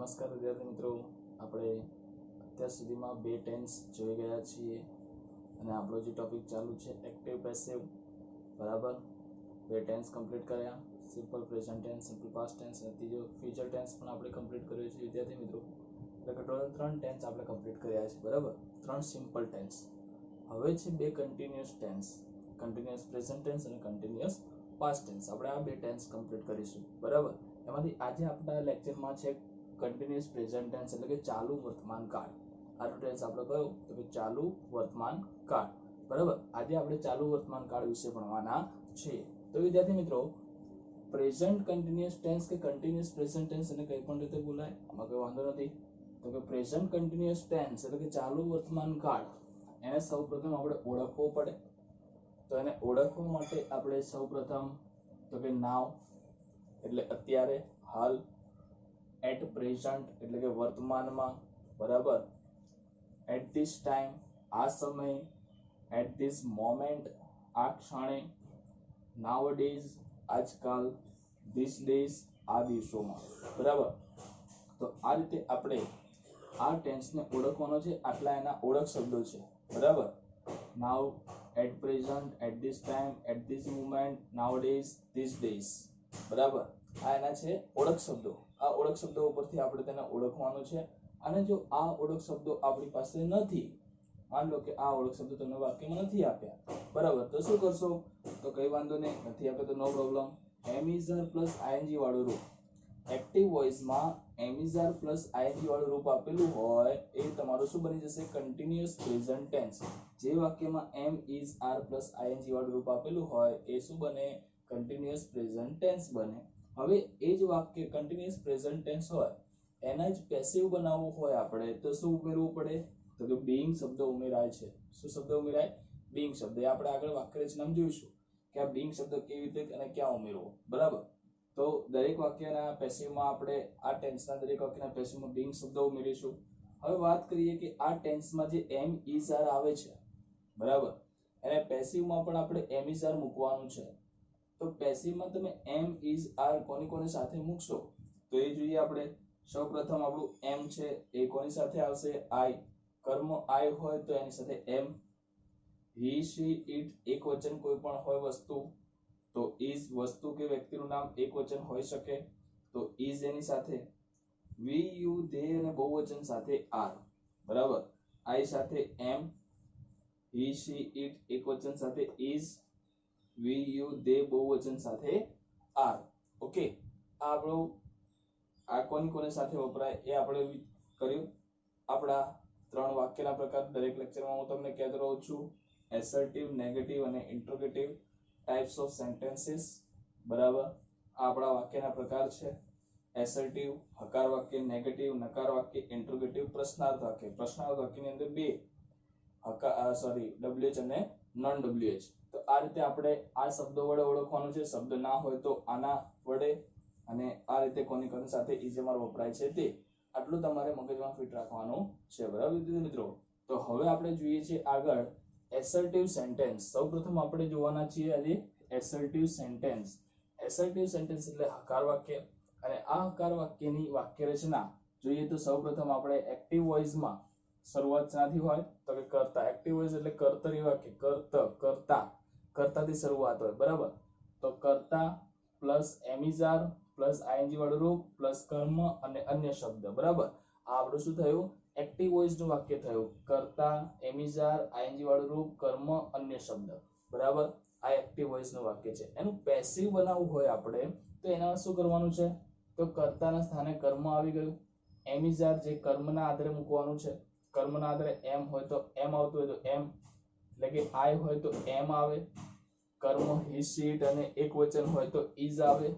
નમસ્કાર વિદ્યાર્થી મિત્રો, આપણે અત્યાર સુધીમાં બે ટેન્સ જોઈ ગયા છીએ અને આપણો જે ટોપિક ચાલુ છે એક્ટિવ પેસિવ, બરાબર. બે ટેન્સ કમ્પ્લીટ કર્યા, simple present tense, simple past tense અને ત્રીજો ફ્યુચર ટેન્સ પણ આપણે કમ્પ્લીટ કર્યો છે વિદ્યાર્થી મિત્રો. એટલે કે ટોટલ 3 ટેન્સ આપણે કમ્પ્લીટ કર્યા છે, બરાબર. 3 સિમ્પલ ટેન્સ. હવે છે બે continuous tense, continuous present tense અને કન્ટિન્યુઅસ પાસ્ટ ટેન્સ. આપણે આ બે ટેન્સ કમ્પ્લીટ કરીશું, બરાબર. એમાંથી આજે આપણા લેક્ચરમાં છે કન્ટિન્યુઅસ પ્રેઝન્ટ ટેન્સ એટલે કે ચાલુ વર્તમાન કાળ. આનો ટેન્સ આપણે કયો તો કે ચાલુ વર્તમાન કાળ, બરાબર. આજે આપણે ચાલુ વર્તમાન કાળ વિશે ભણવાના છીએ. તો વિદ્યાર્થી મિત્રો, પ્રેઝન્ટ કન્ટિન્યુઅસ ટેન્સ કે કન્ટિન્યુઅસ પ્રેઝન્ટ ટેન્સ એને કઈ પણ રીતે બોલાય, આમાં કોઈ વાંધો નથી. તો કે પ્રેઝન્ટ કન્ટિન્યુઅસ ટેન્સ એટલે કે ચાલુ વર્તમાન કાળ, એને સૌપ્રથમ આપણે ઓળખવો પડે. તો એને ઓળખવા માટે આપણે સૌપ્રથમ તો કે નાઉ એટલે અત્યારે, હાલ, એટ પ્રેઝન્ટ એટલે કે વર્તમાનમાં, બરાબર. એટ ધીસ ટાઈમ આ સમય, એટ ધીસ મોમેન્ટ આ ક્ષણે, નાઉઅડેઝ આજકાલ, ધીસ ડેઝ આ દિવસોમાં, બરાબર. તો આ રીતે આપણે આ ટેન્સને ઓળખવાનો છે. આટલા એના ઓળખ શબ્દો છે, બરાબર. Now, at present, at this time, at this moment, nowadays, these days, બરાબર. આ એના છે ઓળખ શબ્દો. આ ઓળખ શબ્દો ઉપરથી આપણે તેને ઓળખવાનું છે. અને જો આ ઓળખ શબ્દો આપણી પાસે નથી, માન લો કે આ ઓળખ શબ્દો તમને વાક્યમાં નથી આપ્યા, બરાબર, તો શું કરશો? તો કઈ વાંધો નહીં, નથી આપ્યા તો no problem. Am is are plus ING વાળું રૂપ, એક્ટિવ વોઇસમાં am is are plus ING વાળું રૂપ આપેલું હોય એ તમારું શું બની જશે? Continuous present tense. જે વાક્યમાં am is are plus ING વાળું રૂપ આપેલું હોય એ શું બને? કન્ટિન્યુઅસ પ્રેઝન્ટ ટેન્સ બને. હવે એ જ વાક્ય કન્ટિન્યુઅસ પ્રેઝન્ટ ટેન્સ હોય, એના જ પેસિવ બનાવવું હોય આપણે તો શું ઉમેરવું પડે? તો કે બીઇંગ શબ્દ ઉમેરાય છે. શું શબ્દ ઉમેરાય? બીઇંગ શબ્દ. એ આપણે આગળ વાક્ય રચનામાં જોઈશું કે આ બીઇંગ શબ્દ કેવી રીતે અને ક્યાં ઉમેરવો, બરાબર. તો દરેક વાક્યના પેસિવમાં આપણે આ ટેન્સના દરેક વાક્યના પેસિવમાં બીઇંગ શબ્દ ઉમેરીશું. હવે વાત કરીએ કે આ ટેન્સમાં જે એમ ઇઝ આર આવે છે, બરાબર, એને પેસિવમાં પણ આપણે એમ ઇઝ આર મૂકવાનું છે. તો પેસિવમાં તમે એમ ઇઝ આર કોની કોની સાથે મૂકશો તો એ જોઈએ આપણે. સૌપ્રથમ આપણું એમ છે એ કોની સાથે આવશે? આઈ. કર્મ આઈ હોય તો એની સાથે એમ. હી, શી, ઇટ એક વચન કોઈ પણ હોય વસ્તુ તો ઇઝ વસ્તુ કે વ્યક્તિનું નામ એક વચન હોઈ શકે તો ઇઝ એની સાથે. વી, યુ, ધે અને બહુવચન સાથે આર, બરાબર. આઈ સાથે એમ, હી, શી, ઇટ એક વચન સાથે ઇઝ, વી, યુ, ધે બહુવચન સાથે આર. ઓકે, આ આપણું આ કોની કોની સાથે વપરાય એ આપણે કર્યું. આપણા 3 વાક્યના પ્રકાર દરેક લેક્ચરમાં હું તમને કહેતો રહું છું. એસર્ટિવ, નેગેટિવ અને ઇન્ટ્રોગેટિવ ટાઇપ્સ ઓફ સેન્ટેન્સીસ, બરાબર. આ આપણા વાક્યના પ્રકાર છે. એસર્ટિવ હકાર વાક્ય, નેગેટિવ નકાર વાક્ય, ઇન્ટ્રોગેટિવ પ્રશ્નાર્થ વાક્ય. પ્રશ્નાર્થ વાક્યની અંદર બે WH અને નોન WH. તો આ રીતે આપણે આ શબ્દો વડે ઓળખવાનું છે. શબ્દ ના હોય તો આના વડે, અને આ રીતે કોની કોની સાથે ઇઝેમર વપરાય છે તે આટલું તમારે મગજમાં ફિટ રાખવાનું છે, બરાબર મિત્રો. તો હવે આપણે જોઈએ છીએ આગળ એસર્ટિવ સેન્ટેન્સ. સૌપ્રથમ આપણે જોવાના છીએ આજે એસર્ટિવ સેન્ટેન્સ. એસર્ટિવ સેન્ટેન્સ એટલે હકાર વાક્ય. અને આ હકાર વાક્યની વાક્ય રચના જોઈએ તો સૌપ્રથમ આપણે એક્ટિવ વોઇસમાં શરૂઆત શાથી હોય તો કે કર્તા. એક્ટિવ વોઇસ એટલે કર્તરી વાક્ય. કર્તાથી શરૂઆત હોય, બરાબર. તો કર્તા plus am is are plus ING વાળું રૂપ પ્લસ કર્મ અને અન્ય શબ્દ, બરાબર. આ આપણું શું થયું? એક્ટિવ વોઇસ નું વાક્ય થયું. કર્તા, એમ ઇઝ આર, આઈએનજી વાળું રૂપ, કર્મ, અન્ય શબ્દ, બરાબર. આ એક્ટિવ વોઇસ નું વાક્ય છે. એનું પેસિવ બનાવવું હોય આપણે તો એના શું કરવાનું છે? તો કર્તાના સ્થાને કર્મ આવી ગયું. એમ ઇઝ આર જે કર્મના આધારે મૂકવાનું છે. કર્મના આધારે એમ હોય તો એમ આવતું હોય તો એમ, એટલે કે આઈ હોય તો એમ આવે. કર્મ હી, શી, ઇટ અને એક વચન હોય તો ઇઝ આવે.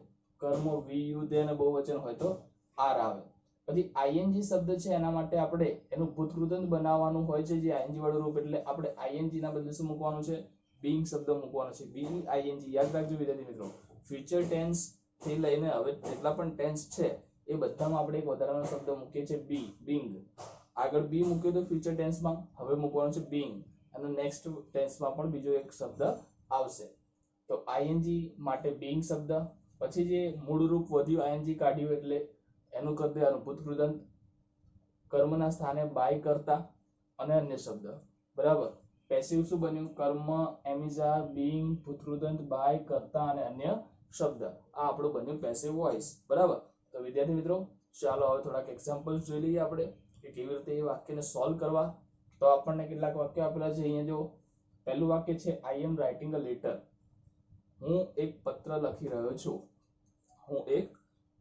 કર્મ વી, યુ, ધે અને બહુવચન હોય તો આર આવે. પછી આઈએનજી શબ્દ છે એના માટે આપણે એનું ભૂતકૃતંત બનાવવાનું હોય છે, જે આઈએનજી વાળું રૂપ. એટલે આપણે આઈએનજી ના બદલે શું મૂકવાનું છે? બીઇંગ શબ્દ મૂકવાનો છે. Being ING. યાદ રાખજો વિદ્યાર્થી મિત્રો, ફ્યુચર ટેન્સ થી લઈને હવે જેટલા પણ ટેન્સ છે એ બધામાં આપણે એક વધારાનો શબ્દ મૂકીએ છીએ બી, બીંગ. આગળ બી મૂક્યો તો ફ્યુચર ટેન્સમાં, હવે મૂકવાનું છે બીંગ. અને નેક્સ્ટ ટેન્સમાં પણ બીજો એક શબ્દ આવશે. તો આઈએનજી માટે બીંગ શબ્દ. પછી જે મૂળ રૂપ વધ્યું આઈએનજી કાઢ્યું એટલે એનું કરી દેવાનું ભૂતકૃદંત, કર્મના સ્થાને બાય કરતા અને અન્ય શબ્દ, બરાબર. પેસિવ શું બન્યું? કર્મ, એમિઝા, બીઇંગ, ભૂતકૃદંત, બાય, કરતા અને અન્ય શબ્દ. આ આપણું બન્યું પેસિવ વોઇસ, બરાબર. તો વિદ્યાર્થી મિત્રો, ચાલો હવે થોડાક એક્ઝામ્પલ્સ જોઈ લઈએ આપણે કે કેવી રીતે એ વાક્યને સોલ્વ કરવા. તો આપણને કેટલાક વાક્ય આપેલા છે. અહીંયા જો પહેલું વાક્ય છે આઈ એમ રાઇટિંગ અ લેટર. હું એક પત્ર લખી રહ્યો છું. હું એક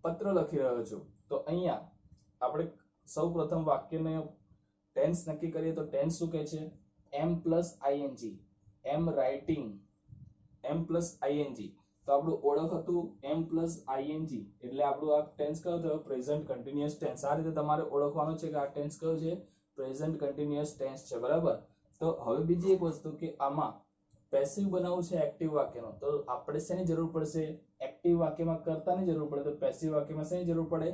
પત્ર લખી રહ્યો છું. તો અહીંયા આપણે સૌ પ્રથમ વાક્યને ટેન્સ નક્કી કરીએ તો ટેન્સ શું કહે છે? Am plus ING, am writing, am plus ING. તો આપણું ઓળખ હતું એમ પ્લસ આઈએનજી, એટલે આપણું આ ટેન્સ કયો થયો? Present continuous tense. આ રીતે તમારે ઓળખવાનું છે કે આ ટેન્સ કયો છે? પ્રેઝન્ટ કન્ટિન્યુઅસ ટેન્સ છે, બરાબર. તો હવે બીજી એક વસ્તુ કે આમાં પેસિવ બનાવવું છે એક્ટિવ વાક્યનો, તો આપણે શેની જરૂર પડશે? એક્ટિવ વાક્યમાં કર્તાની જરૂર પડે. તો પેસિવ વાક્યમાં શેની જરૂર પડે?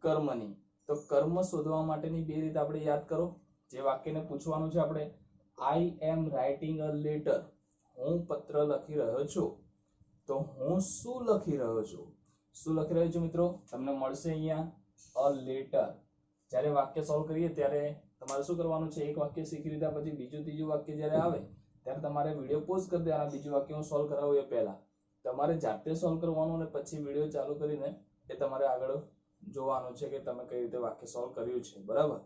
કર્મની. તો કર્મ શોધવા માટેની બે રીત આપણે યાદ કરો. જે વાક્યને પૂછવાનું છે આપણે, આઈ એમ રાઇટિંગ અ લેટર. હું પત્ર લખી રહ્યો છું. તો હું શું લખી રહ્યો છું? શું લખી રહ્યો છું મિત્રો? તમને મળશે અહીંયા અ લેટર. જ્યારે વાક્ય સોલ્વ કરીએ ત્યારે તમારે શું કરવાનું છે? એક વાક્ય શીખી લીધા પછી બીજું ત્રીજું વાક્ય જ્યારે આવે ત્યારે તમારે વિડીયો પોઝ કરી દેવાના. બીજું વાક્ય હું સોલ્વ કરાવું એ પહેલા તમારે જાતે સોલ્વ કરવાનું અને પછી વિડીયો ચાલુ કરીને એ તમારે આગળ જોવાનું છે કે તમે કઈ રીતે વાક્ય સોલ્વ કર્યું છે, બરાબર.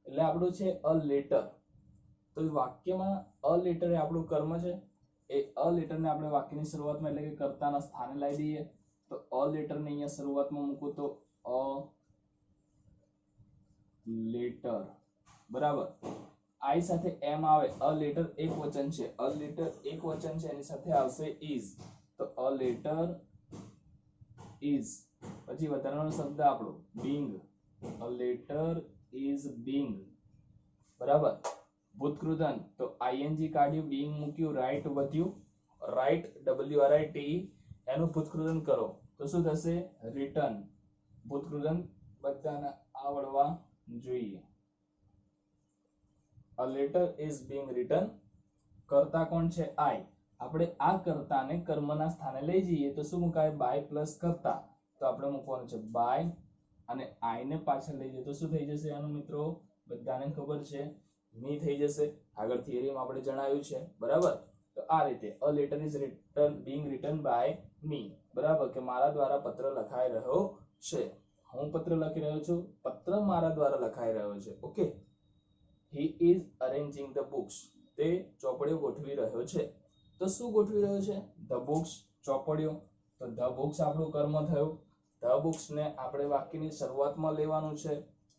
એટલે આપણું છે અ લેટર. તો વાક્યમાં અ લેટર એ આપણું કર્મ છે. એ અ લેટરને આપણે વાક્યની શરૂઆતમાં એટલે કે કર્તાના સ્થાને લાવી દઈએ. તો અ લેટરને અહીંયા શરૂઆતમાં મૂકો તો અ લેટર, બરાબર. આઈ સાથે એમ આવે. અ લેટર એક વચન છે. અ લેટર એક વચન છે, એની સાથે આવશે ઇઝ. તો અ લેટર ઇઝ. પછી વધારાનો શબ્દ આપણો being. A letter is being, બરાબર. ભૂતકૃદંત તો આઈએનજી કાઢ્યું, બીંગ મૂક્યું, રાઇટ વધ્યું. રાઇટ, WRIT, એનું ભૂતકૃદંત કરો તો શું થશે? રિટર્ન. ભૂતકૃદંત બધાને આવડવા જોઈએ. A letter is being written. કર્તા કોણ છે? આઈ. આપણે આ કર્તાને કર્મના સ્થાને લઈ જઈએ તો શું મુકાય? બાય પ્લસ કર્તા. તો આપણે મૂકવાનું છે બાય, અને આઈ ને પાછળ લઈ જઈએ તો શું થઈ જશે આનું મિત્રો? બધાને ખબર છે, મી થઈ જશે. આગળ થિયરીમાં આપણે જણાવ્યું છે, બરાબર. તો આ રીતે a letter is written, being written by me, બરાબર. કે મારા દ્વારા પત્ર લખાઈ રહ્યો છે. હું પત્ર લખી રહ્યો છું. પત્ર મારા દ્વારા લખાઈ રહ્યો છે. Okay. He is arranging the books. તે ચોપડીઓ ગોઠવી રહ્યો છે. તો શું ગોઠવી રહ્યો છે? the books, ચોપડીઓ. તો the books આપણું કર્મ થયું. the books ને આપણે વાક્યની શરૂઆતમાં લેવાનું છે.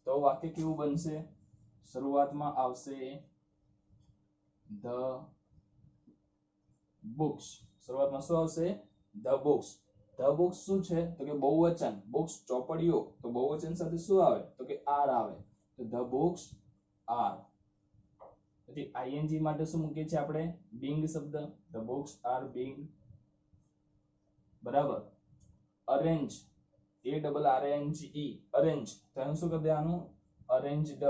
તો વાક્ય કેવું બનશે? શરૂઆતમાં આવશે the books. શરૂઆતમાં શું આવશે? the books. the books શું છે? તો કે બહુવચન. books ચોપડીઓ. તો બહુવચન સાથે શું આવે? તો કે are આવે. તો the books are. પછી આઈએનજી માટે શું મૂકીએ છીએ આપણે? being શબ્દ. the books are being, બરાબર. arrange, ARRANGE, arrange. તો એનું શું કરી દેવાનું? arranged.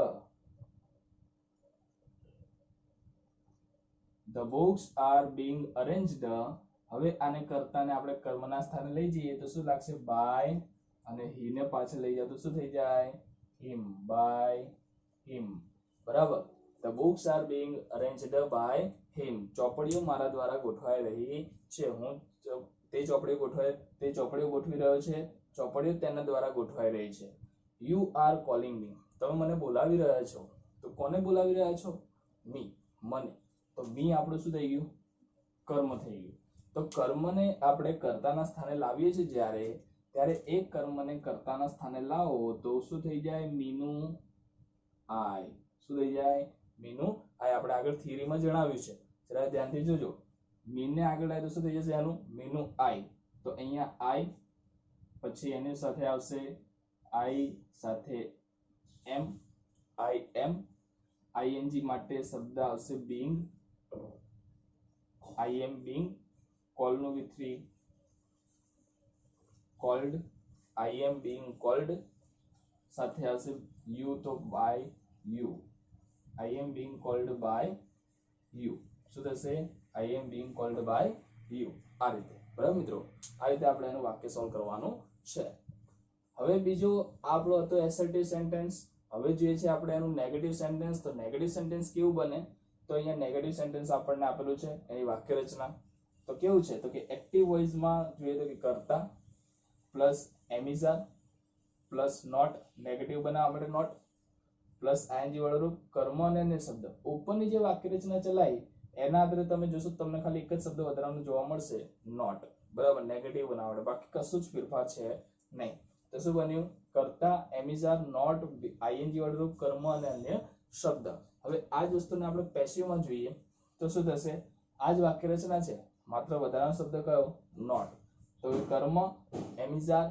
the books are being arranged. હવે આને કર્તાને આપણે કર્મના સ્થાને લઈ જઈએ તો શું લાગશે? by, અને he ને પાછળ લઈ જાવ તો શું થઈ જાય? him, by him, બરાબર. the books are being arranged by him. ચોપડીઓ મારા દ્વારા ગોઠવાઈ રહી છે. હું તે ચોપડીઓ ગોઠવી રહ્યો છે. ચોપડીઓ તેના દ્વારા ગોઠવાઈ રહી છે. you are calling me. તમે મને બોલાવી રહ્યા છો. તો કોને બોલાવી રહ્યા છો? me, મને. તો me આપણું શું થઈ ગયું? કર્મ થઈ ગયું. તો કર્મને આપણે કર્તાના સ્થાને લાવીએ છીએ ત્યારે એક કર્મને કર્તાના સ્થાને લાવો તો શું થઈ જાય? મીનું આઈ. શું થઈ જાય? મીનું આઈ. આપણે આગળ થિયરીમાં જણાવ્યું છે, જરા ધ્યાનથી જોજો. મીન ને આગળ આવે તો શું થઈ જશે આનું? મીનું આઈ. તો અહીંયા આઈ, પછી એની સાથે આવશે આઈ સાથે એમ, આઈ એમ. આઈએનજી માટે શબ્દ આવશે being. I am being, call નું V3, called. I am being called. સાથે આવશે you, તો by you. I am being called by you. શું થશે? I am being called by you. આ રીતે, બરાબર મિત્રો. આ રીતે આપણે એનું વાક્ય સોલ્વ કરવાનું છે. હવે બીજો આપણો હતો એસર્ટિવ સેન્ટેન્સ. હવે જોઈએ છે આપણે એનું નેગેટિવ સેન્ટેન્સ. તો નેગેટિવ સેન્ટેન્સ કેવું બને? તો અહીંયા નેગેટિવ સેન્ટેન્સ આપણને આપેલું છે, એની વાક્ય રચના તો કેવું છે? તો કે એક્ટિવ વોઇસમાં જોઈએ તો કે કરતા પ્લસ એમિઝા પ્લસ નોટ, નેગેટિવ બનાવવા માટે નોટ, પ્લસ આઈએનજી વાળું રૂપ, કર્મ અને અન્ય શબ્દ. ઉપરની જે વાક્ય રચના ચલાવી એના આધારે તમે જોશો તમને ખાલી એક જ શબ્દ વધારાનું જોવા મળશે, નોટ. બરાબર, નેગેટિવ બનાવવા માટે, બાકી કશું જ ફેરફાર છે નહીં. તો શું બન્યું? કરતા, એમિઝા, નોટ, આઈએનજી વાળું રૂપ, કર્મ અને અન્ય શબ્દ. હવે આ જ વસ્તુને આપણે પેસિવમાં જોઈએ તો શું થશે? આ જ વાક્ય રચના છે, માત્ર વધારાનો શબ્દ કયો? નોટ. તો કર્મ, એમિઝા,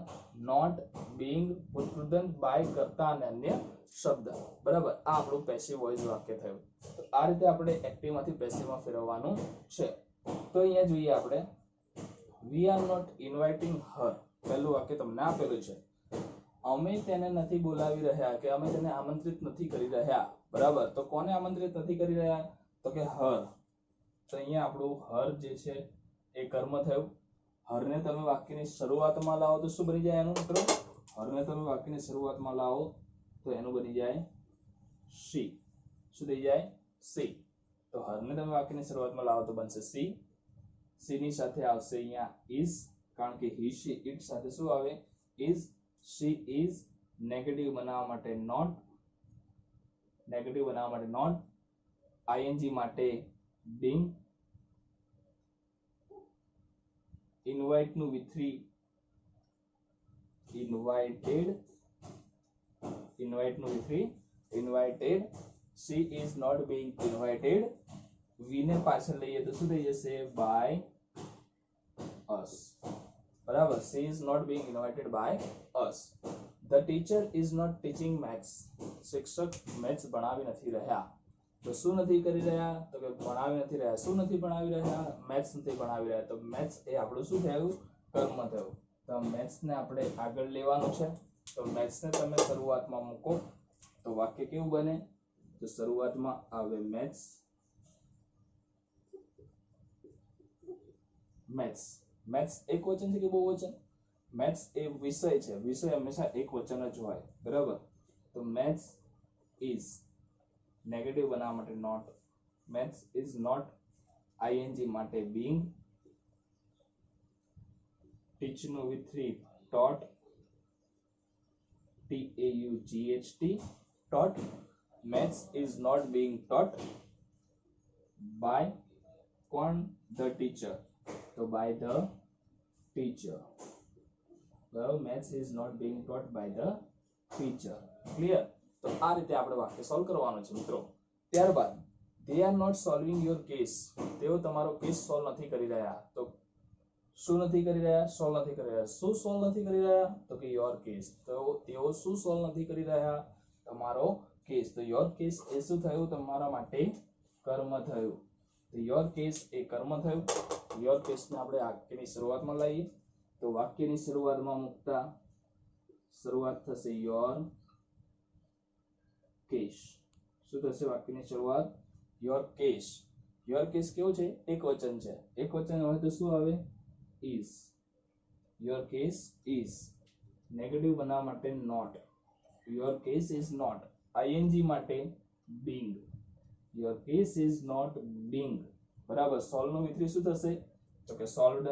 નોટ, બીઇંગ, ભૂતકૃદંત, બાય, કરતા અને અન્ય શબ્દ. બરાબર, આ આપણું પેસિવ વોઇસ વાક્ય થયું. તો આ રીતે આપણે એક્ટિવ માંથી પેસિવમાં ફેરવવાનું છે. તો અહીંયા જોઈએ આપણે, વી આર નોટ ઇન્વાઇટિંગ હર. પહેલું વાક્ય તમને આપેલું છે, અમે તેને નથી બોલાવી રહ્યા, કે અમે તેને આમંત્રિત નથી કરી રહ્યા. બરાબર, તો કોને આમંત્રિત નથી કરી રહ્યા? તો કે હર. તો અહીંયા આપણું હર જે છે એ કર્મ થયું. હરને તમે વાક્યની શરૂઆતમાં લાવો તો શું બની જાય એનું મિત્રો? હરને તમે વાક્યની શરૂઆતમાં લાવો તો એનું બની જાય સી. શું થઈ જાય? સી. તો હરને તમે વાક્યની શરૂઆતમાં લાવો તો બનશે સી. સી ની સાથે આવશે અહીંયા ઇઝ, કારણ કે હી શી ઇટ સાથે શું આવે? ઇઝ. She is. નેગેટિવ બનાવવા માટે નોટ, નેગેટિવ બનાવવા માટે નોટ. આઈએનજી માટે બીંગ. ઇન્વાઇટ નું V3 ઇન્વાઇટેડ, ઇન્વાઇટ નું V3 invited. she is not being invited. V ને પાછળ લઈએ તો શું થઈ જશે? by us. બરાબર, she is not being invited by us. the teacher is not teaching maths. શિક્ષક મેથ્સ ભણાવી નથી રહ્યા. તો શું નથી કરી રહ્યા? તો કે ભણાવી નથી રહ્યા. શું નથી ભણાવી રહ્યા? મેથ્સ નથી ભણાવી રહ્યા. તો મેથ્સ એ આપણું શું થયું? કર્મ થયું. તો મેથ્સ ને આપણે આગળ લેવાનું છે. તો મેથ્સ ને તમે શરૂઆતમાં મૂકો તો વાક્ય કેવું બને? તો શરૂઆતમાં આવે મેથ્સ. મેથ્સ, મેથ્સ એક વચન છે કે બહુવચન? મેથ્સ એ વિષય છે, વિષય હંમેશા એક વચન જ હોય. બરાબર, તો મેથ્સ ઇઝ, નેગેટિવ બનાવવા માટે not. Maths is not, I N G માટે બીંગ. ટીચ નું V3 taught, TAUGHT, taught. Maths is not being taught by કોણ? the teacher. તો by the teacher. બરાબર, maths is not being taught by the teacher. Clear? તો આ રીતે આપણે વાક્ય સોલ્વ કરવાનું છે મિત્રો. ત્યારબાદ they are not solving your case. તેઓ તમારો કેસ સોલ્વ નથી કરી રહ્યા. તો શું નથી કરી રહ્યા? સોલ્વ નથી કરી રહ્યા. શું સોલ્વ નથી કરી રહ્યા? તો કે યોર કેસ. તો તેઓ શું સોલ્વ નથી કરી રહ્યા? તમારો કેસ. તો યોર કેસ એ શું થયું? તમારા માટે કર્મ થયું. તો યોર કેસ એ કર્મ થયું. યોર કેસ ને આપણે વાક્યની શરૂઆતમાં લાવીએ તો વાક્યની શરૂઆતમાં મૂકતા શરૂઆત થશે યોર કેસ. શું થશે વાક્યની શરૂઆત? Your case. યોર કેસ કેવું છે? એક વચન છે. એક વચન હોય તો શું આવે? is. your case is. Negative બનાવવા માટે not. your case is not. ing માટે being. your case is not being. બરાબર, solve નું V3 શું થશે? તો કે solved.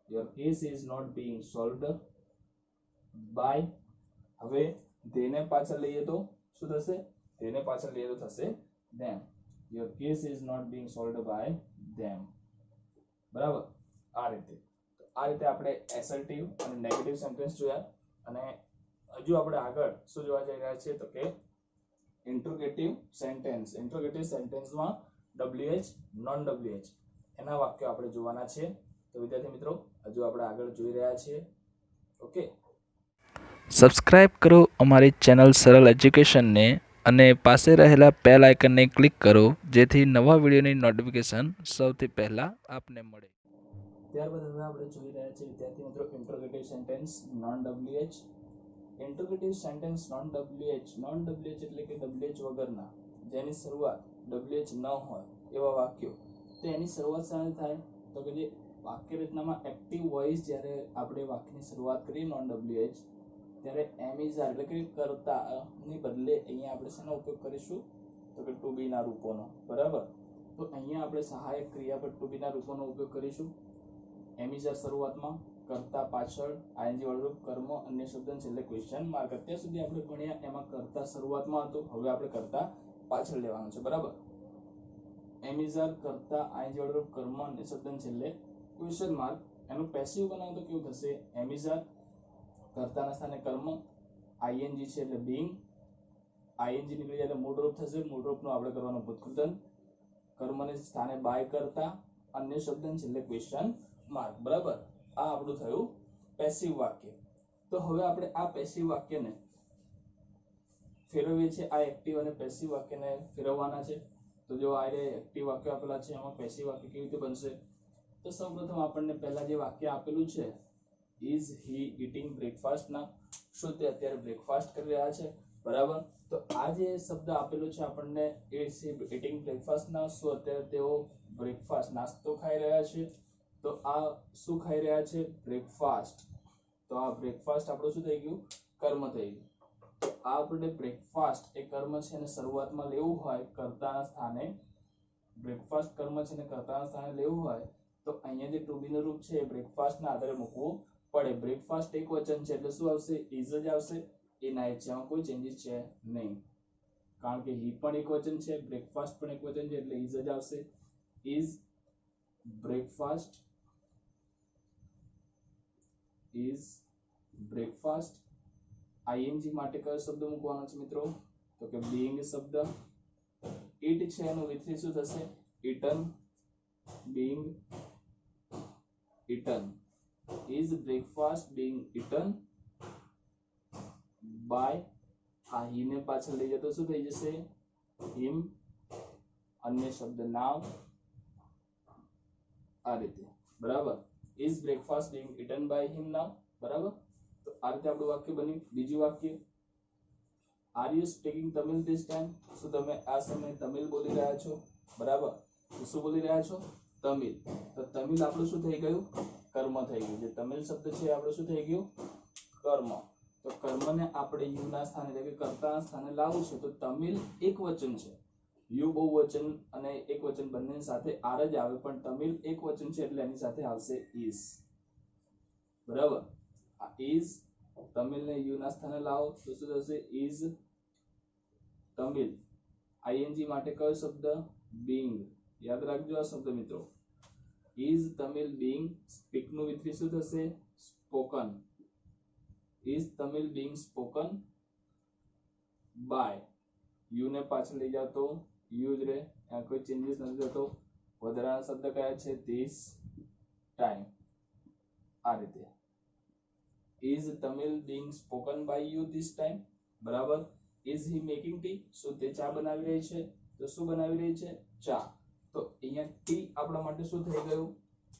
your case is not being solved by. હવે તેને પાછળ લઈએ તો શું થશે? તેને પાછળ લઈએ તો થશે them. your case is not being solved by them. બરાબર, આ રીતે. આ રીતે આપણે એસર્ટિવ અને નેગેટિવ સેન્ટેન્સ જોયા. અને હજુ આપણે આગળ શું જોવા જઈ રહ્યા છીએ? તો કે ઇન્ટ્રોગેટિવ સેન્ટેન્સ. ઇન્ટ્રોગેટિવ સેન્ટેન્સમાં WH, નોન WH એના વાક્યો આપણે જોવાના છે. તો વિદ્યાર્થી મિત્રો હજુ આપણે આગળ જોઈ રહ્યા છીએ. ઓકે, સબસ્ક્રાઇબ કરો અમારી ચેનલ સરળ એજ્યુકેશનને અને પાસે રહેલા બેલ આઇકનને ક્લિક કરો જેથી નવા વિડીયોની નોટિફિકેશન સૌથી પહેલાં આપને મળે. ત્યારબાદ હવે આપણે જોઈ રહ્યા છીએ વિદ્યાર્થી મિત્રો interrogative sentence non WH. Interrogative sentence non WH. Non WH એટલે કે WH વગરના, જેની શરૂઆત WH ન હોય એવા વાક્યો. તો એની શરૂઆત શાથી થાય? તો કે જે વાક્ય રચનામાં એક્ટિવ વોઇસ જ્યારે આપણે વાક્યની શરૂઆત કરીએ નોન WH ત્યારે એમ ઇઝ આર એટલે કે કરતા ની બદલે અહીંયા આપણે શેનો ઉપયોગ કરીશું તો કે ટુ બી ના રૂપોનો. બરાબર, તો અહીંયા આપણે સહાયક ક્રિયાપદ ટુ બી ના રૂપોનો ઉપયોગ કરીશું. એમ ઇઝ આર શરૂઆતમાં, કરતા પાછળ, આઈએનજી વાળું રૂપ, કર્મ, અન્ય શબ્દ છેલ્લે ક્વેશ્ચન માર્ક. અત્યાર સુધી આપણે ભણ્યા એમાં કરતા શરૂઆતમાં હતો, હવે આપણે કરતા પાછળ લેવાનું છે. બરાબર, એમ ઇઝ આર કરતા, આઈએનજી વાળું રૂપ, કર્મ, અન્ય શબ્દ છેલ્લે ક્વેશ્ચન માર્ક. એનું પેસિવ બનાવો તો કેવું થશે? એમ ઇઝ આર કર્તાના સ્થાને કર્મ, આઈએનજી છે એટલે બીંગ, આઈએનજી નીકળી જાય એટલે મૂળ રૂપ થશે, મૂળ રૂપનું આપણે કરવાનું ભૂતકૃતન, કર્મને સ્થાને બાય કરતા, અન્ય શબ્દ છેલ્લે ક્વેશ્ચન માર્ક. બરાબર, આ આપણું થયું પેસિવ વાક્ય. તો હવે આપણે આ પેસિવ વાક્યને ફેરવીએ છીએ, આ એક્ટિવ અને પેસિવ વાક્યને ફેરવવાના છે. તો જો આ એક્ટિવ વાક્ય આપેલા છે, એમાં પેસિવ વાક્ય કેવી રીતે બનશે? તો સૌપ્રથમ આપણને પહેલા જે વાક્ય આપેલું છે, ઇઝ હી ઇટિંગ બ્રેકફાસ્ટ ના, શું તે અત્યારે બ્રેકફાસ્ટ કરી રહ્યા છે? બરાબર, તો આ જે શબ્દ આપેલો છે આપણને, ઇઝ હી ઇટિંગ બ્રેકફાસ્ટ ના, શું અત્યારે તેઓ બ્રેકફાસ્ટ નાસ્તો ખાઈ રહ્યા છે? તો આ શું ખાઈ રહ્યા છે? બ્રેકફાસ્ટ. તો આ બ્રેકફાસ્ટ આપણું શું થઈ ગયું? કર્મ થઈ ગયું. તો આ આપણે બ્રેકફાસ્ટ એ કર્મ છે અને શરૂઆતમાં લેવું હોય કર્તાના સ્થાને, બ્રેકફાસ્ટ કર્મ છે અને કર્તાના સ્થાને લેવું હોય તો અહીંયા જે ટુ બી નું રૂપ છે એ બ્રેકફાસ્ટ ના આધારે મૂકવું પડે. બ્રેકફાસ્ટ એક વચન છે એટલે શું આવશે? ઇઝ જ આવશે. એ નાઇટ છે, આમાં કોઈ ચેન્જીસ છે નહીં, કારણ કે હી પણ એક વચન છે, બ્રેકફાસ્ટ પણ એક વચન છે એટલે ઇઝ જ આવશે. Is breakfast, is breakfast. ING માટે કયો શબ્દ મૂકવાનો છે મિત્રો? તો કે બીઈંગ શબ્દ. ઇટ છે એનું વિથરી શું થશે? Eaten, being eaten. Is breakfast being eaten by, આ હી ને પાછળ લઈ જતો શું થઈ જશે? હિમ, અન્ય શબ્દ નાવ, આ રીતે. બરાબર, is breakfast being eaten by him now. બરાબર, તો આ રીતે આપણું વાક્ય બન્યું. બીજું વાક્ય, are you speaking Tamil this time? શું તમે આ સમયે તમિલ બોલી રહ્યા છો? બરાબર, તો શું બોલી રહ્યા છો? તમિલ. તો તમિલ આપણું શું થઈ ગયું? કર્મ થઈ ગયું. જે તમિલ શબ્દ છે આપણું શું થઈ ગયું? કર્મ. તો કર્મને આપણે યુ ના સ્થાને એટલે કે કર્તાના સ્થાને લાવવું છે. તો તમિલ એક વચન છે, યુ બહુવચન અને એક વચન બંનેની સાથે આર જ આવે, પણ તમિલ એક વચન છે એટલે એની સાથે આવશે ઇઝ. બરાબર, આ ઇઝ, તમિલને યુ ના સ્થાને લાવો તો શું થશે? ઇઝ તમિલ. આઈએનજી માટે કયો શબ્દ? બીંગ. યાદ રાખજો આ શબ્દ મિત્રો. ઇઝ તમિલ બીંગ, સ્પીક નું વિથરી શું થશે? Spoken. Is Tamil being spoken by, you ને પાછળ લઈ જાવ તો યુ જ રહે, ત્યાં કોઈ ચેન્જીસ નથી થતો. વધારાના શબ્દ કયા છે? This time. આ રીતે, is Tamil being spoken by you this time. બરાબર, ઇઝ હી મેકિંગ ટી? શું તે ચા બનાવી રહી છે? તો શું બનાવી રહી છે? ચા. તો અહીંયા ટી આપણા માટે શું થઈ ગયું?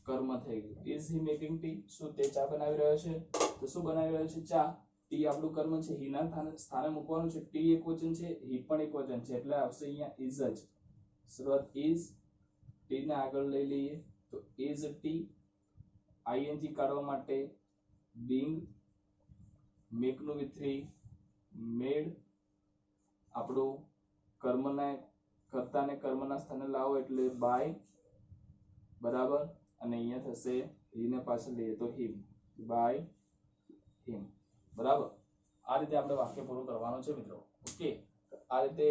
કર્મ થઈ ગયું. Is he making tea? શું તે ચા બનાવી રહ્યો છે? તો શું બનાવી રહ્યો છે? ચા. ટી આપણું કર્મ છે, હી ના સ્થાને મૂકવાનું છે. ટી એક વચન છે, હી પણ એક વચન છે એટલે આવશે અહીંયા ઇઝ જ. શરૂઆત ઇઝ, ટી ને આગળ લઈ લઈએ તો ઇઝ ટી. આઈએનજી કાઢવા માટે બીંગ, મેક નું વિથરી મેડ. આપણું કર્મને કર્તાને કર્મના સ્થાને લાવો એટલે બાય. બરાબર, અને અહીંયા થશે હી ને પાછળ લઈએ તો હિમ, બાય હિમ. બરાબર, આ રીતે આપણે વાક્ય પૂરું કરવાનું છે મિત્રો. ઓકે, આ રીતે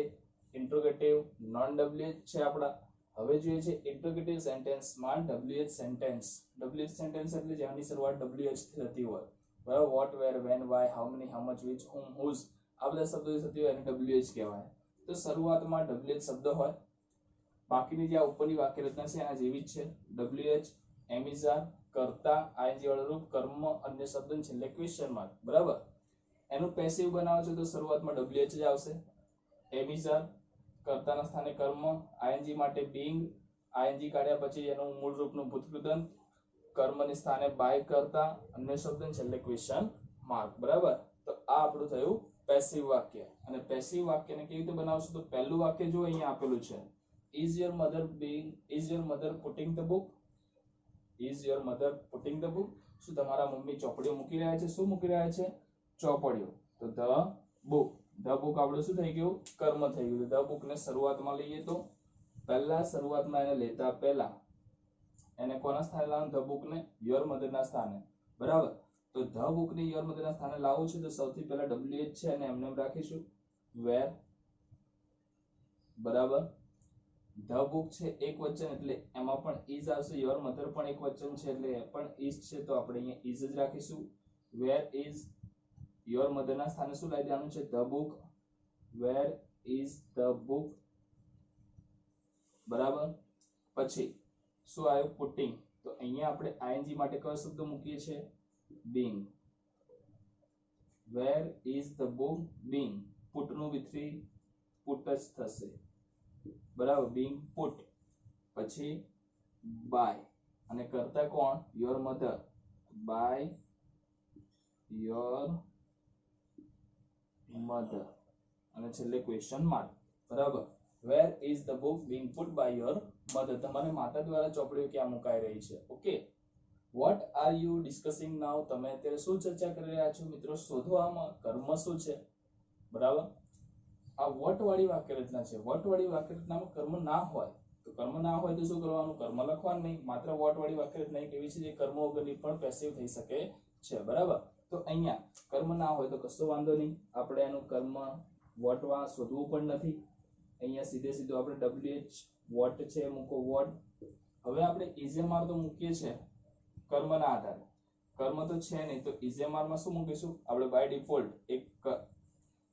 ઇન્ટ્રોગેટિવ નોન ડબ્લ્યુએચ છે આપણા. હવે જોઈએ છે ઇન્ટ્રોગેટિવ સેન્ટેન્સમાં ડબ્લ્યુએચ સેન્ટેન્સ. ડબ્લ્યુએચ સેન્ટેન્સ એટલે જેની શરૂઆત ડબ્લ્યુએચ થી થતી હોય. બરાબર, what, where, when, why, how many, how much, which, whom, whose, આ બધા શબ્દો થતી હોય એને ડબ્લ્યુએચ કહેવાય. તો શરૂઆતમાં ડબ્લ્યુએચ શબ્દ હોય. બાકીની જે આ ઉપરની વાક્ય રચના છે એના જેવી જ છે. ડબ્લ્યુએચ, એમ ઇઝ આર, કર્તા, આઈએનજી વાળું રૂપ, કર્મ, અન્ય શબ્દ છેલ્લે ક્વેશ્ચન માર્ક. બરાબર, એનું પેસિવ બનાવો છો તો શરૂઆતમાં ડબ્લ્યુએચ જ આવશે. એમ ઇઝ આર, કર્તાના સ્થાને કર્મ, આઈએનજી માટે બીંગ, આઈએનજી કાઢ્યા પછી એનું મૂળ રૂપનું ભૂતકૃતન, કર્મની સ્થાને બાય કરતા, અન્ય શબ્દ છેલ્લે ક્વેશ્ચન માર્ક. બરાબર, તો આ આપણું થયું પેસિવ વાક્ય. અને પેસિવ વાક્યને કેવી રીતે બનાવશું? તો પહેલું વાક્ય જો અહીંયા આપેલું છે, is your mother being, is your mother putting the book? Is your mother putting the book? શું તમારા મમ્મી ચોપડીઓ મૂકી રહ્યા છે? શું મૂકી રહ્યા છે? ચોપડીઓ, તો ધ બુક, ધ બુક આપણું શું થઈ ગયું? કર્મ થઈ ગયું. ધ બુક ને શરૂઆતમાં લઈએ તો પહેલા શરૂઆતમાં એને લેતા પહેલા એને કોના સ્થાને લાવવાનું? ધ બુક ને યોર મધર ના સ્થાને. બરાબર. તો ધ બુક ને યોર મધર ના સ્થાને લાવવું છે તો સૌથી પહેલા WH છે અને એમને રાખીશું વેર. બરાબર. ધ બુક છે એક વચન એટલે એમાં પણ ઇઝ આવશે. યોર મધર પણ એક વચન છે એટલે એ પણ ઇઝ છે તો આપણે અહીંયા ઇઝ જ રાખીશું. વેર ઇઝ યોર મધર ના સ્થાને શું લાવી દેવાનું છે? The book. Wear is the book. બરાબર. પછી શું આવ્યું? પુટિંગ. તો અહીંયા આપણે આઈએનજી માટે કયો શબ્દ મૂકીએ છીએ? Being. Wear is the book being. Put નું વિથરી પુટ જ થશે. બરાબર. Being put. પછી બાય અને કરતા કોણ? Your mother. By your mother અને છેલ્લે ક્વેશ્ચન માર્ક. બરાબર. Where is the book being put by your mother. તમારે માતા દ્વારા ચોપડીઓ ક્યાં મુકાઈ રહી છે? Okay. What are you discussing now? તમે અત્યારે શું ચર્ચા કરી રહ્યા છો મિત્રો? શોધો આમાં કર્મ શું છે. બરાબર. આ વોટ વાળી વાક્ય રચના છે. વોટ વાળી વાક્ય રચનામાં કર્મ ના હોય તો કર્મ ના હોય તો શું કરવાનું? કર્મ લખવાનું નહીં. માત્ર વોટ વાળી વાક્ય રચના એક એવી છે જે કર્મ વગરની પણ પેસિવ થઈ શકે છે. બરાબર. તો અહીંયા કર્મ ના હોય તો કશો વાંધો નહીં. આપણે એનું કર્મ વોટમાં શોધવું પણ નથી. અહીંયા સીધે સીધું આપણે WH વોટ છે મૂકો વોટ. હવે આપણે ઇઝેમાર તો મૂકીએ છીએ કર્મના આધારે. કર્મ તો છે નહીં તો ઇઝેમાર માં શું મૂકીશું? આપણે બાય ડિફોલ્ટ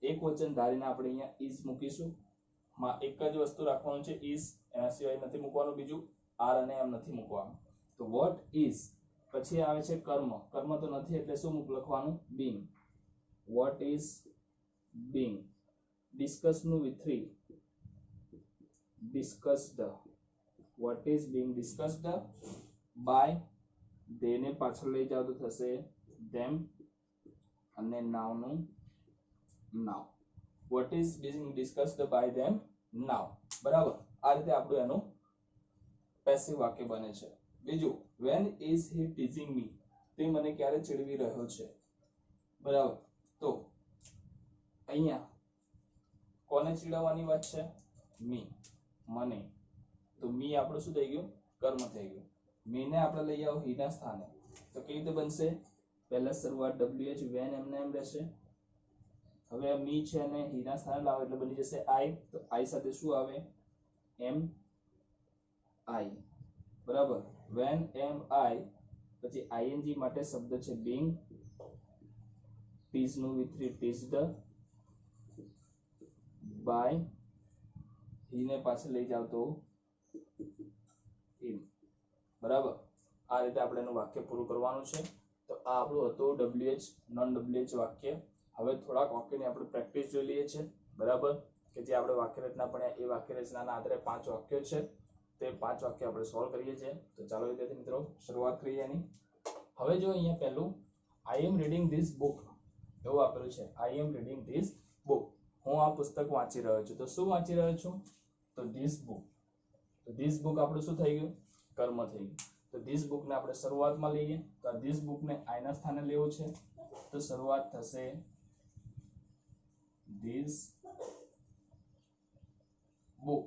એક વચન ધારીને આપણે અહીંયા ઇઝ મૂકીશું. માં એક જ વસ્તુ રાખવાનું છે ઇઝ, એના સિવાય નથી મૂકવાનું. બીજું આર અને એમ નથી મૂકવાનું. તો વોટ ઇઝ પછી આવે છે કર્મ. કર્મ તો નથી એટલે શું લખવાનું? Being. What is being. Discuss નું વિથરી discussed. What is being discussed by. they ને પાછળ લઈ જાવ તો થશે them અને now નું now. what is being discussed by them now. બરાબર. આ રીતે આપણું એનું પેસિવ વાક્ય બને છે. બીજું when is he teasing me? તે મને ક્યારે ચીડવી રહ્યો છે. બરાબર. તો અહીંયા કોને ચીડવવાની વાત છે? મી. મને. તો મી આપણું શું થઈ ગયું? કર્મ થઈ ગયું. મી ને આપણે લઈ આવો હી ના સ્થાને તો કેવી રીતે બનશે? પહેલા શરૂઆત WH when એમને એમ રહેશે. હવે મી છે અને હી ના સ્થાને લાવો એટલે બની જશે આઈ. તો આઈ સાથે શું આવે? એમ આઈ. બરાબર. when am I પછી ing માટે શબ્દ છે being. tease નું વિથરી teased by. હી ને પાછળ લઈ જાવ તો him. બરાબર. આ રીતે આપણે એનું વાક્ય પૂરું કરવાનું છે. તો આ આપણું હતું WH નોન WH વાક્ય. હવે થોડાક વાક્યની આપણે પ્રેક્ટિસ જોઈ લઈએ છીએ. બરાબર. કે જે આપણે વાક્ય રચના ભણ્યા એ વાક્ય રચનાના આધારે 5 વાક્યો છે. તે 5 વાક્ય આપણે સોલ્વ કરીએ છીએ. તો ચાલો વિદ્યાર્થી મિત્રો શરૂઆત કરીએ એની. હવે જો અહીંયા પહેલું I am reading this book એવું આપેલું છે. I am reading this book. હું આ પુસ્તક વાંચી રહ્યો છું. તો શું વાંચી રહ્યો છું? તો this book. તો this book આપણું શું થઈ ગયું? કર્મ થઈ ગયું. તો this book ને આપણે શરૂઆતમાં લઈએ તો this book ને I ના સ્થાને લેવું છે તો શરૂઆત થશે this book.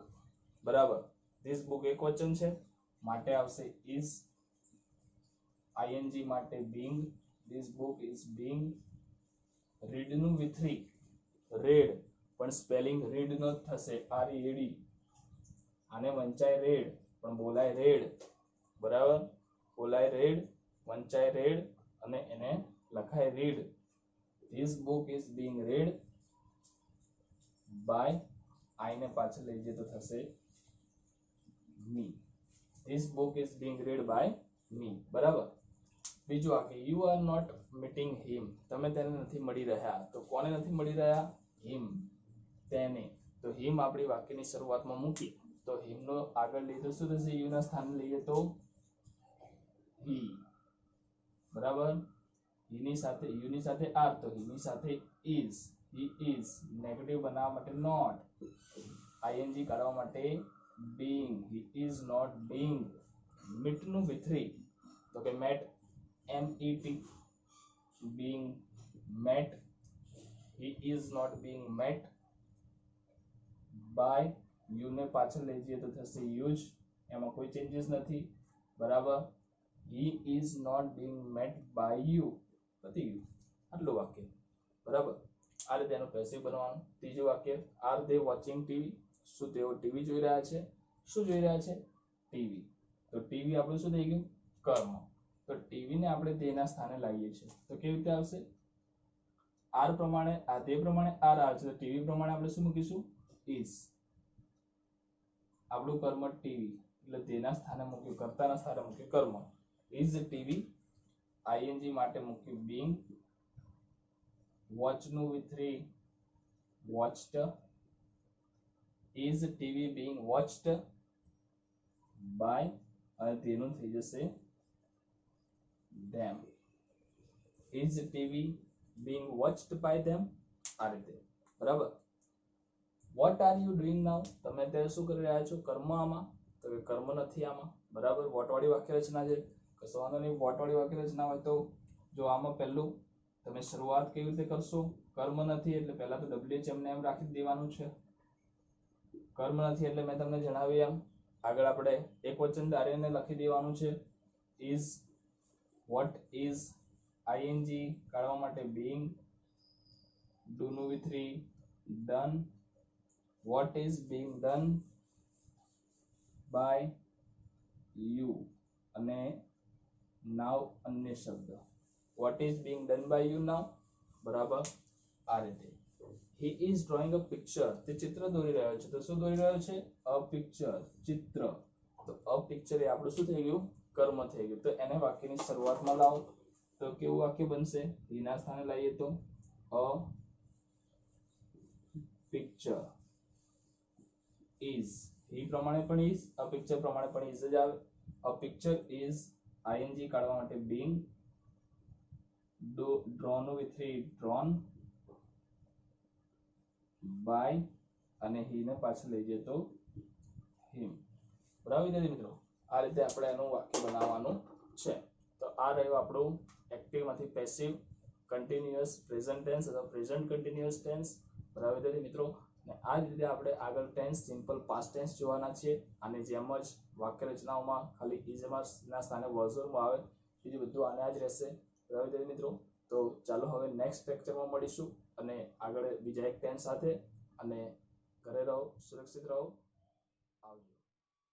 બરાબર. this book એક વચન છે માટે આવશે is. ing માટે being. this book is being. read નું વિથરી read પણ સ્પેલિંગ read નો થશે READ. આને વંચાય read પણ બોલાય read. બરાબર. બોલાય read, વંચાય read અને એને લખાય read. this book is being read by. I ને પાછળ લઈ જઈએ તો થશે me. this book is being read by me. બરાબર. બીજું આ કે you are not meeting him. તમે તેને નથી મળી રહ્યા. તો કોને નથી મળી રહ્યા? him. તેને. તો him આપણી વાક્યની શરૂઆતમાં મૂકી તો him નો આગળ લઈએ તો શું થશે? you ના સ્થાને લઈએ તો he. બરાબર. he ની સાથે you ની સાથે are તો he ની સાથે is. he is. નેગેટિવ બનાવવા માટે not. ing કાઢવા માટે being. he is not being. meet નું વિથરી તો કે met MET. being met he is not being met by you ને પાછળ લઈ જઈએ તો થશે used, એમાં કોઈ ચેન્જીસ નથી, બરાબર. he is not being met by you, પતી ગયું આટલું વાક્ય, બરાબર. આ રીતે એનું પેસિવ બનાવવાનું. ત્રીજું વાક્ય, આર ધે વોચિંગ ટીવી, શું તેઓ ટીવી જોઈ રહ્યા છે? શું જોઈ રહ્યા છે? ટીવી. તો ટીવી આપણું શું થઈ ગયું? કર્મ. તો ટીવી ને આપણે તેના સ્થાને લાવીએ છીએ તો કેવી રીતે આવશે? આર પ્રમાણે આ તે પ્રમાણે આર આવશે, તો ટીવી પ્રમાણે આપણે શું મૂકીશું? ઇઝ. આપણું કર્મ ટીવી એટલે તેના સ્થાને મૂક્યું, કર્તાના સ્થાને મૂક્યું કર્મ. ઇઝ ટીવી, આઈએનજી માટે મૂક્યું બીંગ, વોચ નું with 3 watched, is TV being watched by, અને તેનું થઈ જશે them. is TV being watched by them, આ રીતે, બરાબર. what are you doing now, તમે અત્યારે શું કરી રહ્યા છો? કર્મ આમાં, તો કે કર્મ નથી આમાં, બરાબર. વોટ વાળી વાક્ય રચના છે, કશો વાંધો નહીં. વોટ વાળી વાક્ય રચના હોય તો જો આમાં પહેલું તમે શરૂઆત કેવી રીતે કરશો? કર્મ નથી એટલે પહેલા તો WH એમને એમ રાખી દેવાનું છે. કર્મ નથી એટલે મેં તમને જણાવ્યું એમ આગળ આપણે એક વચન ધારીને લખી દેવાનું છે. is, what is, ing કાઢવા માટે being, do નું with 3 done, what is being done by you, અને now અન્ય શબ્દ, what is being done by you now, બરાબર. આ રીતે. he is drawing a picture, તે ચિત્ર દોરી રહ્યો છે. તો શું દોરી રહ્યો છે? a picture, ચિત્ર. તો a picture એ આપણું શું થઈ ગયું? કર્મ થઈ ગયું. તો એને વાક્યની શરૂઆતમાં લાવો તો કેવું વાક્ય બનશે? he ના સ્થાને લાવીએ તો a picture is, he પ્રમાણે પણ is, a picture પ્રમાણે પણ is જ આવે. a picture is, ing કાઢવા માટે being, drawn with 3 drawn by, અને he ને પાછળ લઈ જઈએ તો him, બરાબર વિદ્યાર્થી મિત્રો. આ રીતે આપણે એનું વાક્ય બનાવવાનું છે. તો આ રહ્યું આપણું એક્ટિવ માંથી પેસિવ કન્ટિન્યુઅસ પ્રેઝન્ટ ટેન્સ અથવા પ્રેઝન્ટ કન્ટિન્યુઅસ ટેન્સ, બરાબર વિદ્યાર્થી મિત્રો. અને આ જ રીતે આપણે આગળ ટેન્સ સિમ્પલ પાસ્ટ ટેન્સ જોવાના છીએ. અને જેમ જ વાક્ય રચનાઓમાં ખાલી ઇઝ ના સ્થાને વર્ઝોમાં આવે, બીજું બધું આને જ રહેશે, બરાબર વિદ્યાર્થી મિત્રો. તો ચાલો હવે નેક્સ્ટ લેક્ચરમાં મળીશું અને આગળ બીજા એક ટેન્સ સાથે. અને ઘરે રહો, સુરક્ષિત રહો.